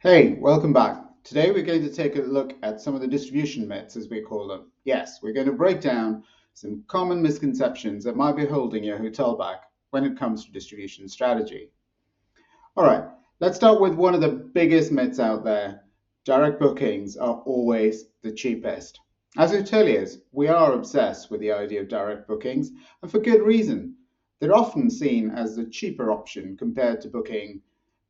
Hey, welcome back. Today we're going to take a look at some of the distribution myths, as we call them. Yes, we're going to break down some common misconceptions that might be holding your hotel back when it comes to distribution strategy. All right, let's start with one of the biggest myths out there. Direct bookings are always the cheapest. As hoteliers, we are obsessed with the idea of direct bookings, and for good reason. They're often seen as the cheaper option compared to booking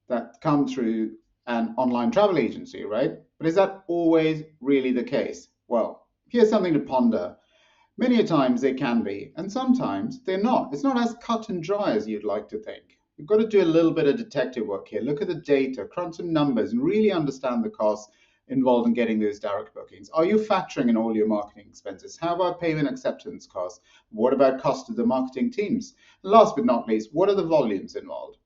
that come through an online travel agency, right? But is that always really the case? Well, here's something to ponder. Many a times they can be, and sometimes they're not. It's not as cut and dry as you'd like to think. You've got to do a little bit of detective work here. Look at the data, crunch some numbers, and really understand the costs involved in getting those direct bookings. Are you factoring in all your marketing expenses? How about payment acceptance costs? What about cost of the marketing teams? And last but not least, what are the volumes involved?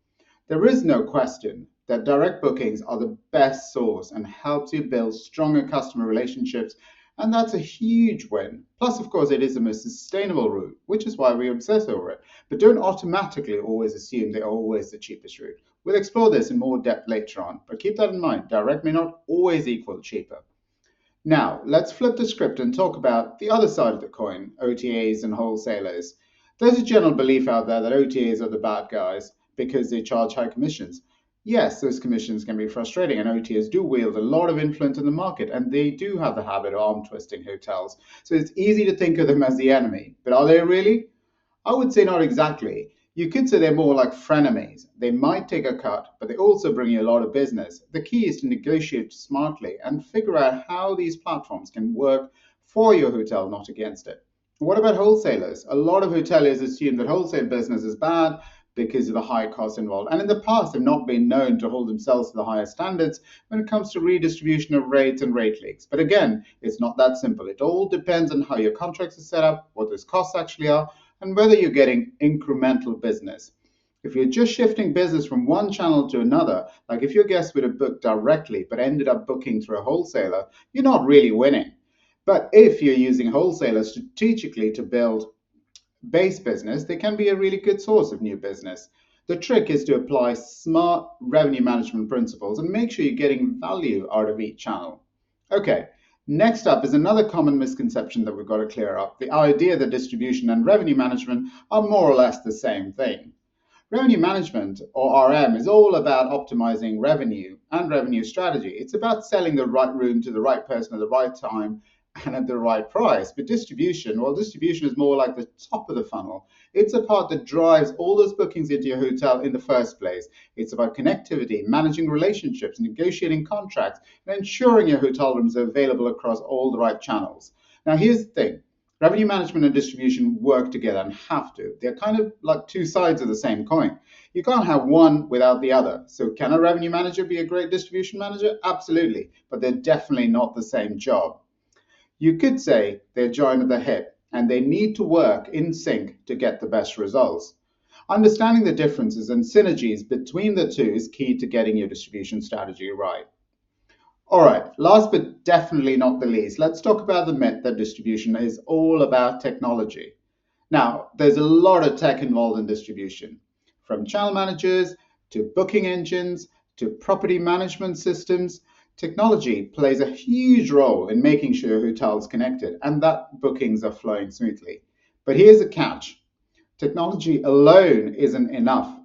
There is no question that direct bookings are the best source and helps you build stronger customer relationships, and that's a huge win. Plus, of course, it is the most sustainable route, which is why we obsess over it. But don't automatically always assume they're always the cheapest route. We'll explore this in more depth later on, but keep that in mind. Direct may not always equal cheaper. Now, let's flip the script and talk about the other side of the coin, OTAs and wholesalers. There's a general belief out there that OTAs are the bad guys because they charge high commissions. Yes, those commissions can be frustrating, and OTAs do wield a lot of influence in the market, and they do have the habit of arm twisting hotels. So it's easy to think of them as the enemy. But are they really? I would say not exactly. You could say they're more like frenemies. They might take a cut, but they also bring you a lot of business. The key is to negotiate smartly and figure out how these platforms can work for your hotel, not against it. What about wholesalers? A lot of hoteliers assume that wholesale business is bad because of the high costs involved, and in the past have not been known to hold themselves to the highest standards when it comes to redistribution of rates and rate leaks. But again, it's not that simple. It all depends on how your contracts are set up, what those costs actually are, and whether you're getting incremental business. If you're just shifting business from one channel to another, like if your guests would have booked directly but ended up booking through a wholesaler, you're not really winning. But if you're using wholesalers strategically to build base business, they can be a really good source of new business. The trick is to apply smart revenue management principles and make sure you're getting value out of each channel. Okay, next up is another common misconception that we've got to clear up, the idea that distribution and revenue management are more or less the same thing. Revenue management, or RM, is all about optimizing revenue and revenue strategy. It's about selling the right room to the right person at the right time and at the right price. But distribution, well, distribution is more like the top of the funnel. It's a part that drives all those bookings into your hotel in the first place. It's about connectivity, managing relationships, negotiating contracts, and ensuring your hotel rooms are available across all the right channels. Now, here's the thing. Revenue management and distribution work together and have to. They're kind of like two sides of the same coin. You can't have one without the other. So, can a revenue manager be a great distribution manager? Absolutely. But they're definitely not the same job. You could say they're joined at the hip and they need to work in sync to get the best results. Understanding the differences and synergies between the two is key to getting your distribution strategy right. All right, last but definitely not the least, let's talk about the myth that distribution is all about technology. Now, there's a lot of tech involved in distribution, from channel managers to booking engines to property management systems. Technology plays a huge role in making sure hotels connected and that bookings are flowing smoothly. But here's the catch. Technology alone isn't enough.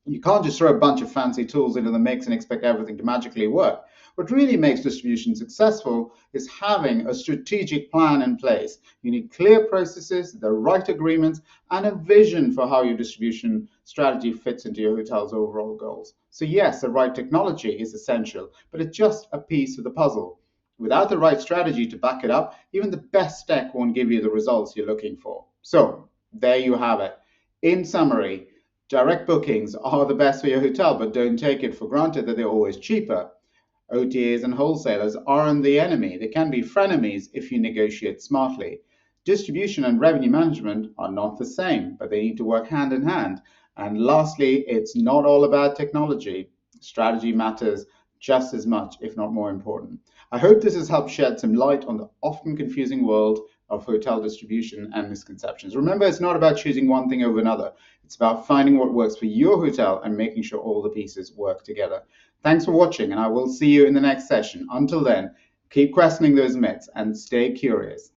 You can't just throw a bunch of fancy tools into the mix and expect everything to magically work. What really makes distribution successful is having a strategic plan in place. You need clear processes, the right agreements, and a vision for how your distribution strategy fits into your hotel's overall goals. So, yes, the right technology is essential, but it's just a piece of the puzzle. Without the right strategy to back it up, even the best tech won't give you the results you're looking for. So, there you have it. In summary, direct bookings are the best for your hotel, but don't take it for granted that they're always cheaper. OTAs and wholesalers aren't the enemy. They can be frenemies if you negotiate smartly. Distribution and revenue management are not the same, but they need to work hand in hand. And lastly, it's not all about technology. Strategy matters just as much, if not more important. I hope this has helped shed some light on the often confusing world of hotel distribution and misconceptions. Remember, it's not about choosing one thing over another. It's about finding what works for your hotel and making sure all the pieces work together. Thanks for watching, and I will see you in the next session. Until then, keep questioning those myths and stay curious.